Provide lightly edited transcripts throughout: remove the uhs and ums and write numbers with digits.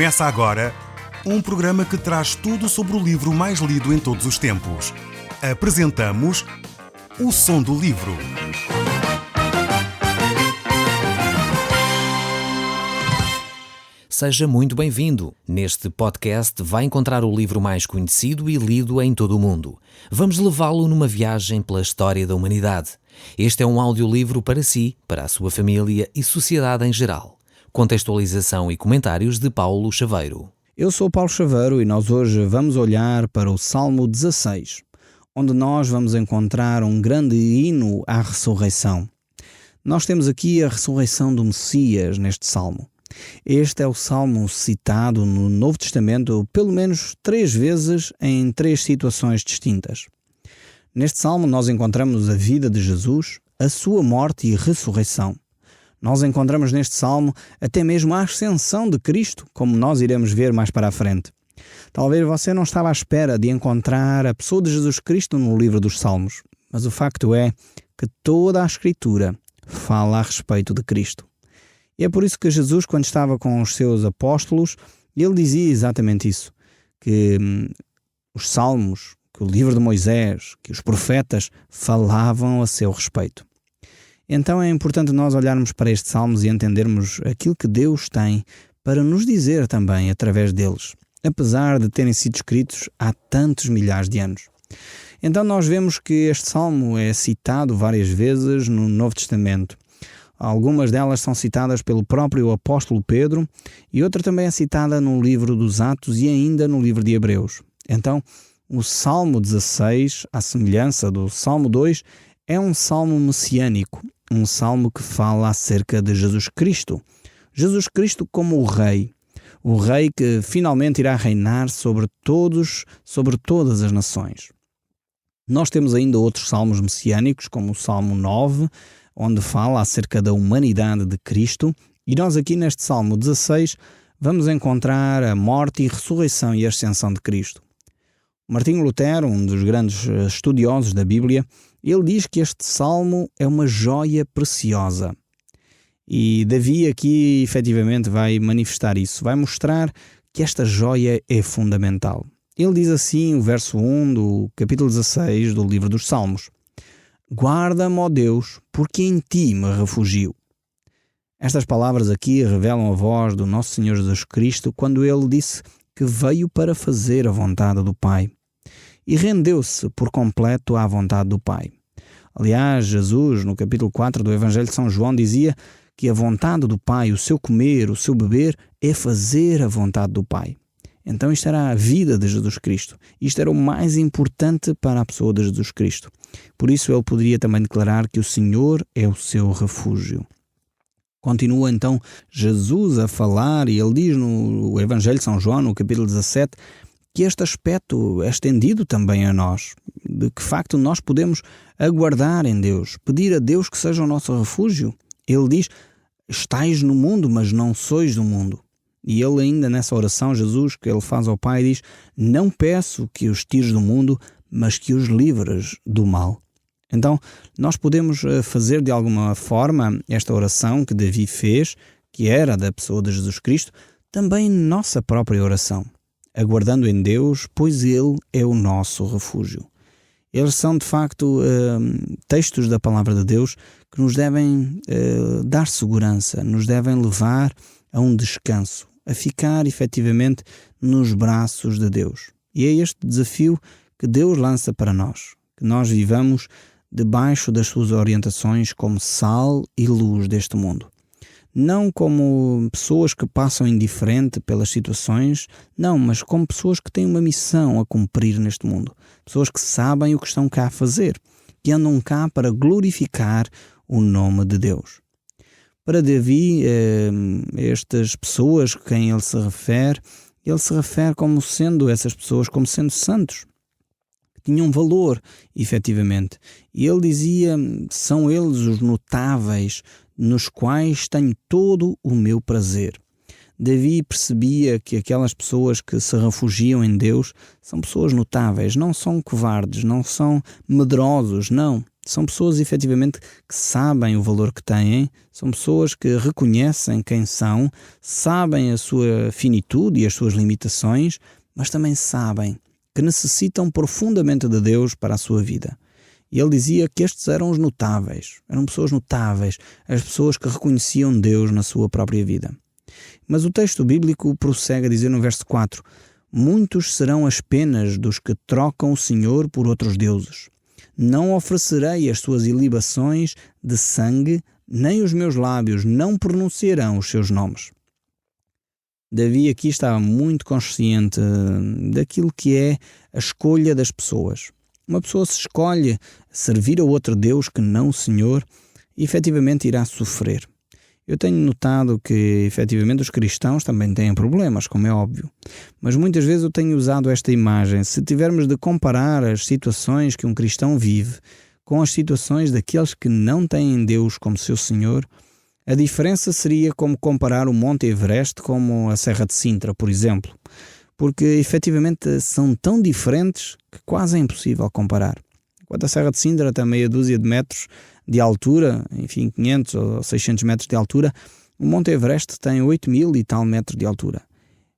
Começa agora um programa que traz tudo sobre o livro mais lido em todos os tempos. Apresentamos O Som do Livro. Seja muito bem-vindo. Neste podcast vai encontrar o livro mais conhecido e lido em todo o mundo. Vamos levá-lo numa viagem pela história da humanidade. Este é um audiolivro para si, para a sua família e sociedade em geral. Contextualização e comentários de Paulo Chaveiro. Eu sou Paulo Chaveiro e nós hoje vamos olhar para o Salmo 16, onde nós vamos encontrar um grande hino à ressurreição. Nós temos aqui a ressurreição do Messias neste Salmo. Este é o Salmo citado no Novo Testamento pelo menos 3 vezes em 3 situações distintas. Neste Salmo nós encontramos a vida de Jesus, a sua morte e ressurreição. Nós encontramos neste Salmo até mesmo a ascensão de Cristo, como nós iremos ver mais para a frente. Talvez você não estava à espera de encontrar a pessoa de Jesus Cristo no livro dos Salmos, mas o facto é que toda a Escritura fala a respeito de Cristo. E é por isso que Jesus, quando estava com os seus apóstolos, ele dizia exatamente isso, que os Salmos, que o livro de Moisés, que os profetas falavam a seu respeito. Então é importante nós olharmos para estes salmos e entendermos aquilo que Deus tem para nos dizer também através deles, apesar de terem sido escritos há tantos milhares de anos. Então nós vemos que este salmo é citado várias vezes no Novo Testamento. Algumas delas são citadas pelo próprio apóstolo Pedro e outra também é citada no livro dos Atos e ainda no livro de Hebreus. Então, o Salmo 16, à semelhança do Salmo 2, é um salmo messiânico, um salmo que fala acerca de Jesus Cristo. Jesus Cristo como o Rei que finalmente irá reinar sobre todas as nações. Nós temos ainda outros salmos messiânicos, como o Salmo 9, onde fala acerca da humanidade de Cristo, e nós aqui neste Salmo 16 vamos encontrar a morte e ressurreição e ascensão de Cristo. Martinho Lutero, um dos grandes estudiosos da Bíblia, ele diz que este salmo é uma joia preciosa. E Davi aqui efetivamente vai manifestar isso, vai mostrar que esta joia é fundamental. Ele diz assim, o verso 1 do capítulo 16 do livro dos Salmos: Guarda-me, ó Deus, porque em ti me refugio. Estas palavras aqui revelam a voz do nosso Senhor Jesus Cristo quando ele disse que veio para fazer a vontade do Pai e rendeu-se por completo à vontade do Pai. Aliás, Jesus, no capítulo 4 do Evangelho de São João, dizia que a vontade do Pai, o seu comer, o seu beber, é fazer a vontade do Pai. Então isto era a vida de Jesus Cristo. Isto era o mais importante para a pessoa de Jesus Cristo. Por isso ele poderia também declarar que o Senhor é o seu refúgio. Continua então Jesus a falar e ele diz no Evangelho de São João, no capítulo 17, que este aspecto é estendido também a nós, de que facto nós podemos aguardar em Deus, pedir a Deus que seja o nosso refúgio. Ele diz, estais no mundo, mas não sois do mundo. E ele ainda nessa oração, Jesus, que ele faz ao Pai, diz, não peço que os tires do mundo, mas que os livres do mal. Então, nós podemos fazer de alguma forma esta oração que Davi fez, que era da pessoa de Jesus Cristo, também nossa própria oração, aguardando em Deus, pois Ele é o nosso refúgio. Eles são, de facto, textos da Palavra de Deus que nos devem dar segurança, nos devem levar a um descanso, a ficar efetivamente nos braços de Deus. E é este desafio que Deus lança para nós, que nós vivamos debaixo das suas orientações como sal e luz deste mundo. Não como pessoas que passam indiferente pelas situações, não, mas como pessoas que têm uma missão a cumprir neste mundo. Pessoas que sabem o que estão cá a fazer, que andam cá para glorificar o nome de Deus. Para Davi, estas pessoas a quem ele se refere como sendo essas pessoas, como sendo santos, que tinham valor, efetivamente. E ele dizia, são eles os notáveis, nos quais tenho todo o meu prazer. Davi percebia que aquelas pessoas que se refugiam em Deus são pessoas notáveis, não são covardes, não são medrosos, não. São pessoas efetivamente que sabem o valor que têm, são pessoas que reconhecem quem são, sabem a sua finitude e as suas limitações, mas também sabem que necessitam profundamente de Deus para a sua vida. E ele dizia que estes eram os notáveis, eram pessoas notáveis, as pessoas que reconheciam Deus na sua própria vida. Mas o texto bíblico prossegue a dizer no verso 4: muitos serão as penas dos que trocam o Senhor por outros deuses. Não oferecerei as suas ilibações de sangue, nem os meus lábios não pronunciarão os seus nomes. Davi aqui estava muito consciente daquilo que é a escolha das pessoas. Uma pessoa se escolhe servir a outro Deus que não o Senhor, e efetivamente irá sofrer. Eu tenho notado que efetivamente os cristãos também têm problemas, como é óbvio. Mas muitas vezes eu tenho usado esta imagem. Se tivermos de comparar as situações que um cristão vive com as situações daqueles que não têm Deus como seu Senhor, a diferença seria como comparar o Monte Everest com a Serra de Sintra, por exemplo. Porque efetivamente são tão diferentes que quase é impossível comparar. Enquanto a Serra de Sintra tem meia dúzia de metros de altura, enfim, 500 ou 600 metros de altura, o Monte Everest tem 8.000 e tal metros de altura.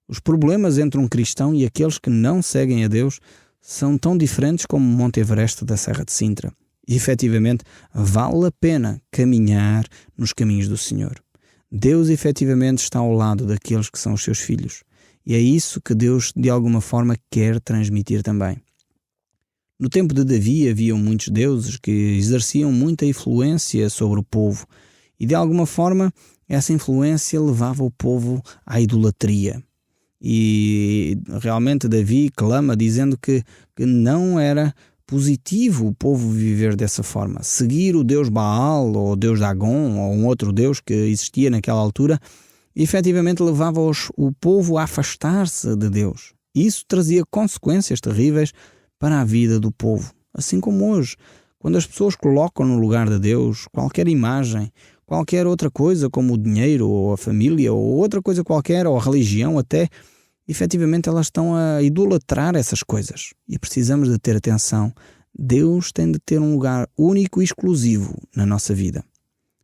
Os problemas entre um cristão e aqueles que não seguem a Deus são tão diferentes como o Monte Everest da Serra de Sintra. E, efetivamente, vale a pena caminhar nos caminhos do Senhor. Deus, efetivamente, está ao lado daqueles que são os seus filhos. E é isso que Deus, de alguma forma, quer transmitir também. No tempo de Davi haviam muitos deuses que exerciam muita influência sobre o povo. E, de alguma forma, essa influência levava o povo à idolatria. E, realmente, Davi clama dizendo que não era positivo o povo viver dessa forma. Seguir o Deus Baal ou o Deus Dagon ou um outro Deus que existia naquela altura, efetivamente levava o povo a afastar-se de Deus. Isso trazia consequências terríveis para a vida do povo. Assim como hoje, quando as pessoas colocam no lugar de Deus qualquer imagem, qualquer outra coisa como o dinheiro ou a família ou outra coisa qualquer, ou a religião até, efetivamente elas estão a idolatrar essas coisas. E precisamos de ter atenção. Deus tem de ter um lugar único e exclusivo na nossa vida.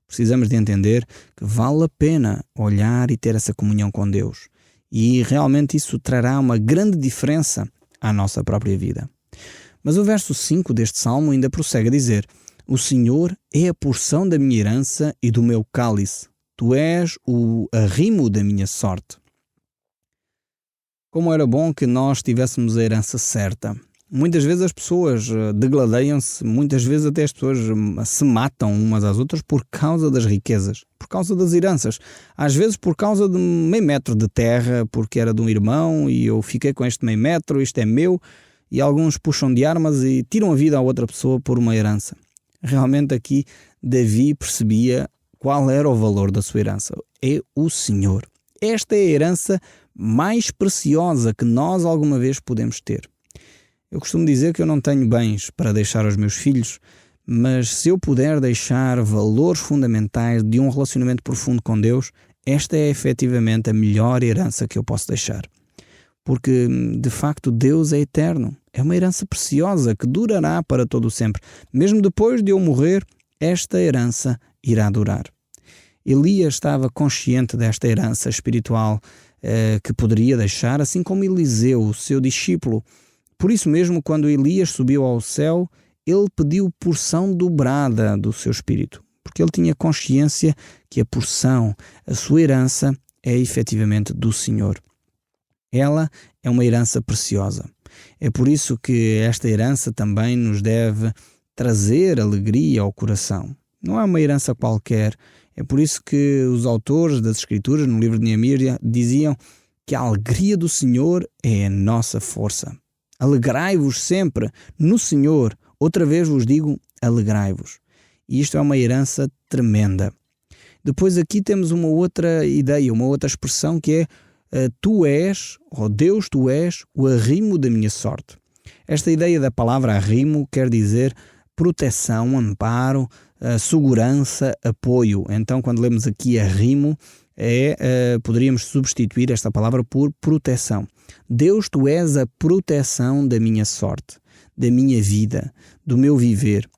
Precisamos de entender que vale a pena olhar e ter essa comunhão com Deus. E realmente isso trará uma grande diferença à nossa própria vida. Mas o verso 5 deste salmo ainda prossegue a dizer: o Senhor é a porção da minha herança e do meu cálice. Tu és o arrimo da minha sorte. Como era bom que nós tivéssemos a herança certa. Muitas vezes as pessoas degladeiam-se, muitas vezes até as pessoas se matam umas às outras por causa das riquezas, por causa das heranças. Às vezes por causa de meio metro de terra, porque era de um irmão e eu fiquei com este meio metro, isto é meu, e alguns puxam de armas e tiram a vida a outra pessoa por uma herança. Realmente aqui Davi percebia qual era o valor da sua herança. É o Senhor. Esta é a herança mais preciosa que nós alguma vez podemos ter. Eu costumo dizer que eu não tenho bens para deixar aos meus filhos, mas se eu puder deixar valores fundamentais de um relacionamento profundo com Deus, esta é efetivamente a melhor herança que eu posso deixar. Porque, de facto, Deus é eterno. É uma herança preciosa que durará para todo o sempre. Mesmo depois de eu morrer, esta herança irá durar. Elias estava consciente desta herança espiritual que poderia deixar, assim como Eliseu, o seu discípulo. Por isso mesmo, quando Elias subiu ao céu, ele pediu porção dobrada do seu espírito, porque ele tinha consciência que a porção, a sua herança, é efetivamente do Senhor. Ela é uma herança preciosa. É por isso que esta herança também nos deve trazer alegria ao coração. Não é uma herança qualquer. É por isso que os autores das Escrituras, no livro de Neemias, diziam que a alegria do Senhor é a nossa força. Alegrai-vos sempre no Senhor. Outra vez vos digo, alegrai-vos. E isto é uma herança tremenda. Depois aqui temos uma outra ideia, uma outra expressão que é tu és, ó Deus, tu és o arrimo da minha sorte. Esta ideia da palavra arrimo quer dizer proteção, amparo, segurança, apoio. Então, quando lemos aqui arrimo, poderíamos substituir esta palavra por proteção. Deus, tu és a proteção da minha sorte, da minha vida, do meu viver.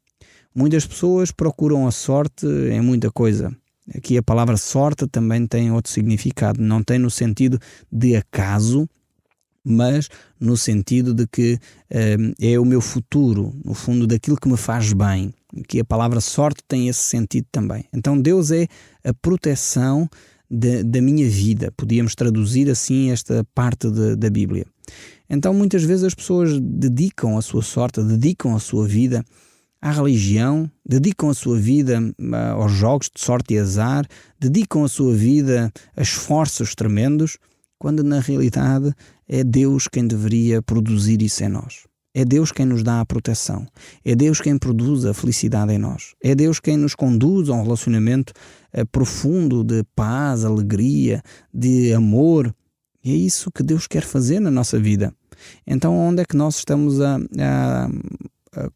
Muitas pessoas procuram a sorte em muita coisa. Aqui a palavra sorte também tem outro significado. Não tem no sentido de acaso, mas no sentido de que é o meu futuro, no fundo, daquilo que me faz bem. Aqui a palavra sorte tem esse sentido também. Então Deus é a proteção da minha vida. Podíamos traduzir assim esta parte da Bíblia. Então muitas vezes as pessoas dedicam a sua sorte, dedicam a sua vida à religião, dedicam a sua vida aos jogos de sorte e azar, dedicam a sua vida a esforços tremendos, quando na realidade é Deus quem deveria produzir isso em nós. É Deus quem nos dá a proteção. É Deus quem produz a felicidade em nós. É Deus quem nos conduz a um relacionamento profundo de paz, alegria, de amor. E é isso que Deus quer fazer na nossa vida. Então onde é que nós estamos a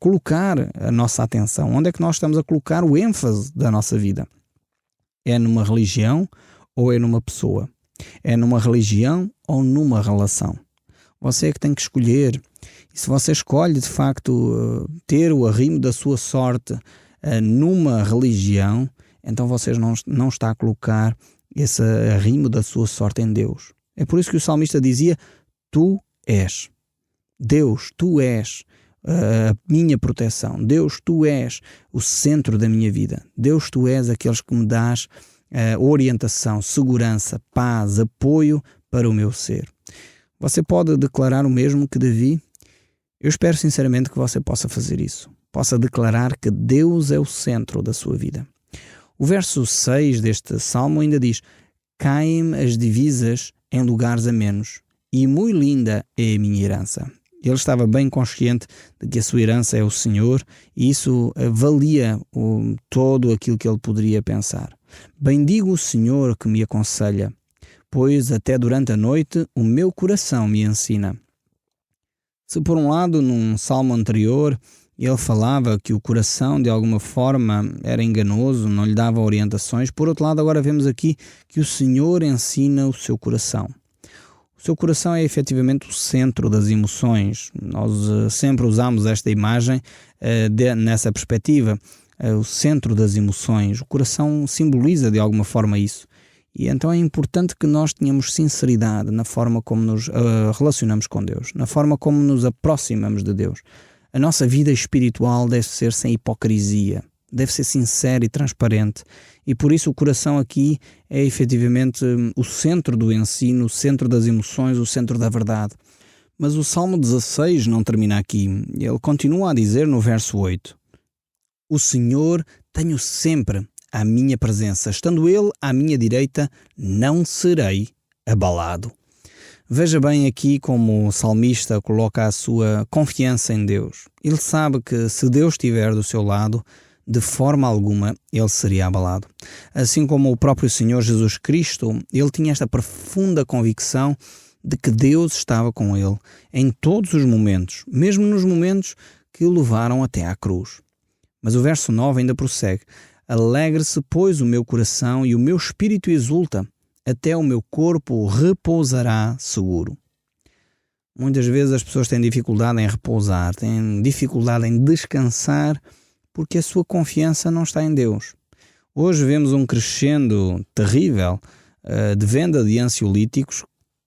colocar a nossa atenção? Onde é que nós estamos a colocar o ênfase da nossa vida? É numa religião ou é numa pessoa? É numa religião ou numa relação? Você é que tem que escolher. E se você escolhe, de facto, ter o arrimo da sua sorte numa religião, então você não está a colocar esse arrimo da sua sorte em Deus. É por isso que o salmista dizia: Tu és. Deus, Tu és a minha proteção. Deus, Tu és o centro da minha vida. Deus, Tu és aqueles que me dás orientação, segurança, paz, apoio para o meu ser. Você pode declarar o mesmo que Davi? Eu espero sinceramente que você possa fazer isso. Possa declarar que Deus é o centro da sua vida. O verso 6 deste salmo ainda diz: Caem as divisas em lugares amenos, e muito linda é a minha herança. Ele estava bem consciente de que a sua herança é o Senhor, e isso valia todo aquilo que ele poderia pensar. Bendigo o Senhor que me aconselha, pois até durante a noite o meu coração me ensina. Se por um lado, num salmo anterior, ele falava que o coração de alguma forma era enganoso, não lhe dava orientações, por outro lado agora vemos aqui que o Senhor ensina o seu coração. O seu coração é efetivamente o centro das emoções. Nós sempre usamos esta imagem nessa perspectiva. O centro das emoções. O coração simboliza de alguma forma isso. E então é importante que nós tenhamos sinceridade na forma como nos relacionamos com Deus, na forma como nos aproximamos de Deus. A nossa vida espiritual deve ser sem hipocrisia, deve ser sincera e transparente. E por isso o coração aqui é efetivamente o centro do ensino, o centro das emoções, o centro da verdade. Mas o Salmo 16 não termina aqui. Ele continua a dizer no verso 8: O Senhor tenho sempre à minha presença. Estando Ele à minha direita, não serei abalado. Veja bem aqui como o salmista coloca a sua confiança em Deus. Ele sabe que se Deus estiver do seu lado, de forma alguma ele seria abalado. Assim como o próprio Senhor Jesus Cristo, ele tinha esta profunda convicção de que Deus estava com ele em todos os momentos, mesmo nos momentos que o levaram até à cruz. Mas o verso 9 ainda prossegue: Alegre-se, pois, o meu coração e o meu espírito exulta, até o meu corpo repousará seguro. Muitas vezes as pessoas têm dificuldade em repousar, têm dificuldade em descansar, porque a sua confiança não está em Deus. Hoje vemos um crescendo terrível de venda de ansiolíticos,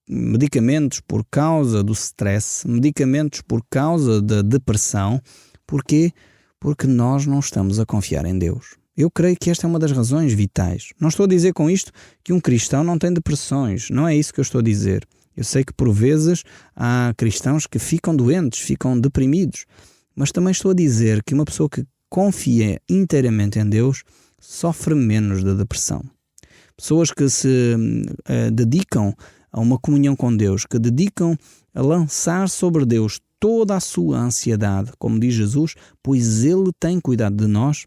medicamentos por causa do stress, medicamentos por causa da depressão. Porquê? Porque nós não estamos a confiar em Deus. Eu creio que esta é uma das razões vitais. Não estou a dizer com isto que um cristão não tem depressões, não é isso que eu estou a dizer. Eu sei que por vezes há cristãos que ficam doentes, ficam deprimidos, mas também estou a dizer que uma pessoa que confia inteiramente em Deus sofre menos da depressão. Pessoas que se dedicam a uma comunhão com Deus, que dedicam a lançar sobre Deus toda a sua ansiedade, como diz Jesus, pois Ele tem cuidado de nós.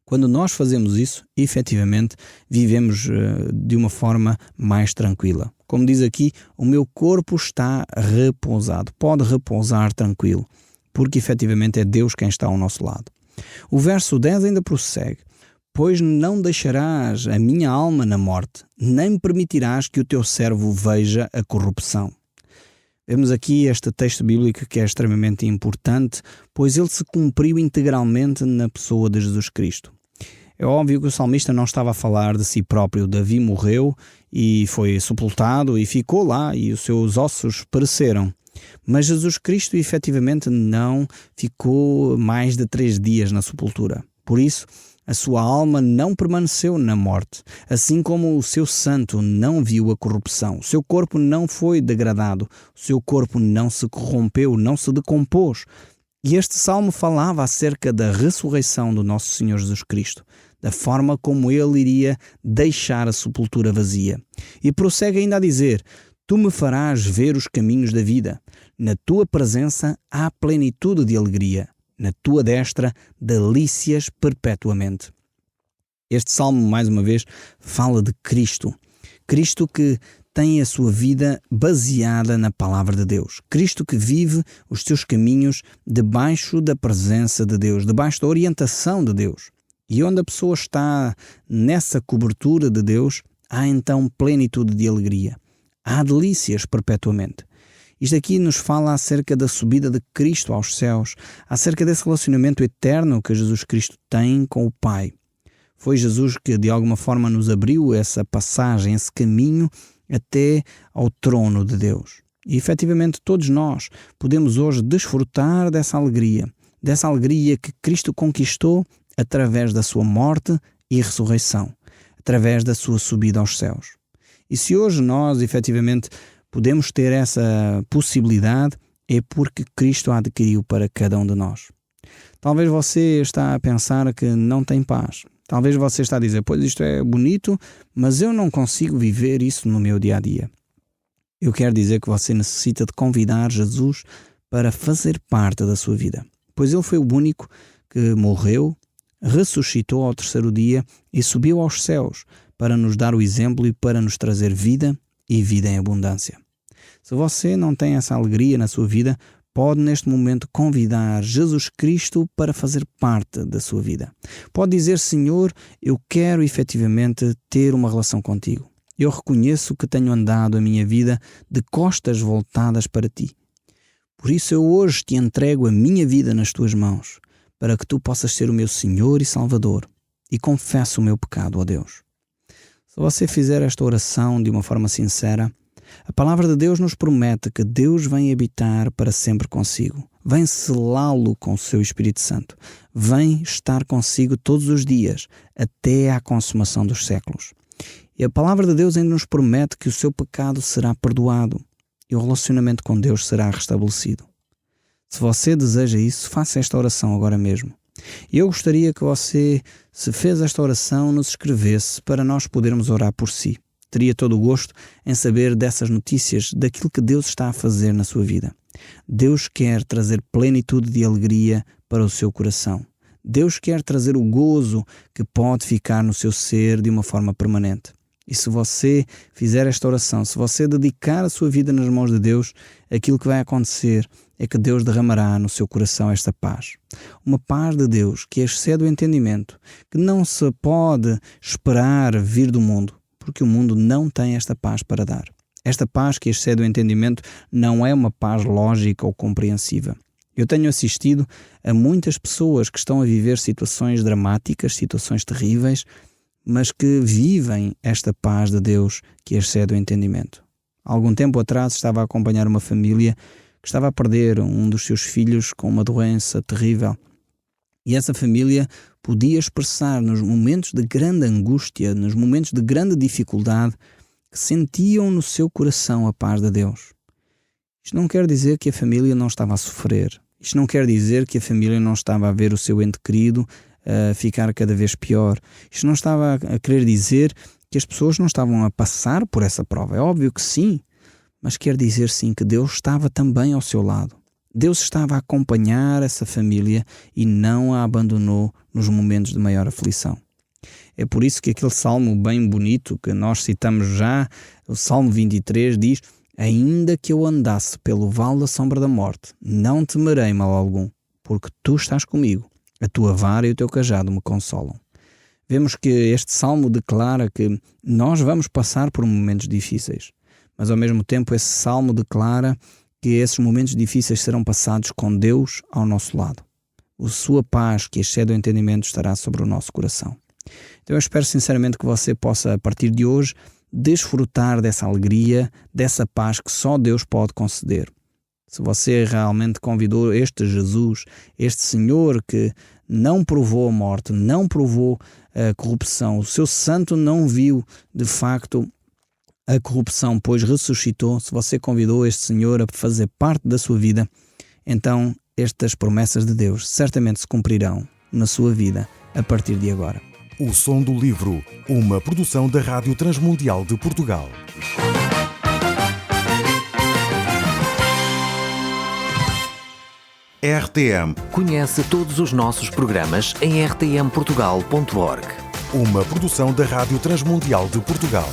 Quando nós fazemos isso, efetivamente, vivemos de uma forma mais tranquila. Como diz aqui, o meu corpo está repousado. Pode repousar tranquilo, porque efetivamente é Deus quem está ao nosso lado. O verso 10 ainda prossegue: Pois não deixarás a minha alma na morte, nem permitirás que o teu servo veja a corrupção. Vemos aqui este texto bíblico que é extremamente importante, pois ele se cumpriu integralmente na pessoa de Jesus Cristo. É óbvio que o salmista não estava a falar de si próprio. Davi morreu e foi sepultado e ficou lá e os seus ossos pereceram. Mas Jesus Cristo efetivamente não ficou mais de 3 dias na sepultura. Por isso, a sua alma não permaneceu na morte, assim como o seu santo não viu a corrupção. O seu corpo não foi degradado, o seu corpo não se corrompeu, não se decompôs. E este salmo falava acerca da ressurreição do nosso Senhor Jesus Cristo, da forma como ele iria deixar a sepultura vazia. E prossegue ainda a dizer: Tu me farás ver os caminhos da vida. Na tua presença há plenitude de alegria. Na tua destra, delícias perpetuamente. Este salmo, mais uma vez, fala de Cristo. Cristo que tem a sua vida baseada na palavra de Deus. Cristo que vive os seus caminhos debaixo da presença de Deus, debaixo da orientação de Deus. E onde a pessoa está nessa cobertura de Deus, há então plenitude de alegria. Há delícias perpetuamente. Isto aqui nos fala acerca da subida de Cristo aos céus, acerca desse relacionamento eterno que Jesus Cristo tem com o Pai. Foi Jesus que de alguma forma nos abriu essa passagem, esse caminho até ao trono de Deus. E efetivamente todos nós podemos hoje desfrutar dessa alegria que Cristo conquistou através da sua morte e ressurreição, através da sua subida aos céus. E se hoje nós efetivamente podemos ter essa possibilidade, é porque Cristo a adquiriu para cada um de nós. Talvez você está a pensar que não tem paz. Talvez você está a dizer: pois isto é bonito, mas eu não consigo viver isso no meu dia-a-dia. Eu quero dizer que você necessita de convidar Jesus para fazer parte da sua vida. Pois ele foi o único que morreu, ressuscitou ao 3º dia e subiu aos céus para nos dar o exemplo e para nos trazer vida e vida em abundância. Se você não tem essa alegria na sua vida, pode neste momento convidar Jesus Cristo para fazer parte da sua vida. Pode dizer: Senhor, eu quero efetivamente ter uma relação contigo. Eu reconheço que tenho andado a minha vida de costas voltadas para ti. Por isso eu hoje te entrego a minha vida nas tuas mãos, para que tu possas ser o meu Senhor e Salvador, e confesso o meu pecado, ó Deus. Se você fizer esta oração de uma forma sincera, a palavra de Deus nos promete que Deus vem habitar para sempre consigo, vem selá-lo com o seu Espírito Santo, vem estar consigo todos os dias, até à consumação dos séculos. E a palavra de Deus ainda nos promete que o seu pecado será perdoado e o relacionamento com Deus será restabelecido. Se você deseja isso, faça esta oração agora mesmo. E eu gostaria que você, se fez esta oração, nos escrevesse para nós podermos orar por si. Teria todo o gosto em saber dessas notícias, daquilo que Deus está a fazer na sua vida. Deus quer trazer plenitude de alegria para o seu coração. Deus quer trazer o gozo que pode ficar no seu ser de uma forma permanente. E se você fizer esta oração, se você dedicar a sua vida nas mãos de Deus, aquilo que vai acontecer é que Deus derramará no seu coração esta paz. Uma paz de Deus que excede o entendimento, que não se pode esperar vir do mundo, porque o mundo não tem esta paz para dar. Esta paz que excede o entendimento não é uma paz lógica ou compreensiva. Eu tenho assistido a muitas pessoas que estão a viver situações dramáticas, situações terríveis, mas que vivem esta paz de Deus que excede o entendimento. Há algum tempo atrás estava a acompanhar uma família que estava a perder um dos seus filhos com uma doença terrível. E essa família podia expressar nos momentos de grande angústia, nos momentos de grande dificuldade, que sentiam no seu coração a paz de Deus. Isto não quer dizer que a família não estava a sofrer. Isto não quer dizer que a família não estava a ver o seu ente querido a ficar cada vez pior. Isto não estava a querer dizer que as pessoas não estavam a passar por essa prova. É óbvio que sim, mas quer dizer sim que Deus estava também ao seu lado. Deus estava a acompanhar essa família e não a abandonou nos momentos de maior aflição. É por isso que aquele salmo bem bonito que nós citamos já, o Salmo 23, diz: ainda que eu andasse pelo vale da sombra da morte, não temerei mal algum, porque tu estás comigo, a tua vara e o teu cajado me consolam. Vemos que este salmo declara que nós vamos passar por momentos difíceis, mas ao mesmo tempo esse salmo declara que esses momentos difíceis serão passados com Deus ao nosso lado. A sua paz, que excede o entendimento, estará sobre o nosso coração. Então eu espero sinceramente que você possa, a partir de hoje, desfrutar dessa alegria, dessa paz que só Deus pode conceder. Se você realmente convidou este Jesus, este Senhor que não provou a morte, não provou a corrupção, o seu santo não viu de facto a corrupção, pois ressuscitou, se você convidou este Senhor a fazer parte da sua vida, então estas promessas de Deus certamente se cumprirão na sua vida a partir de agora. O Som do Livro, uma produção da Rádio Transmundial de Portugal. RTM, Conhece todos os nossos programas em rtmportugal.org. uma produção da Rádio Transmundial de Portugal.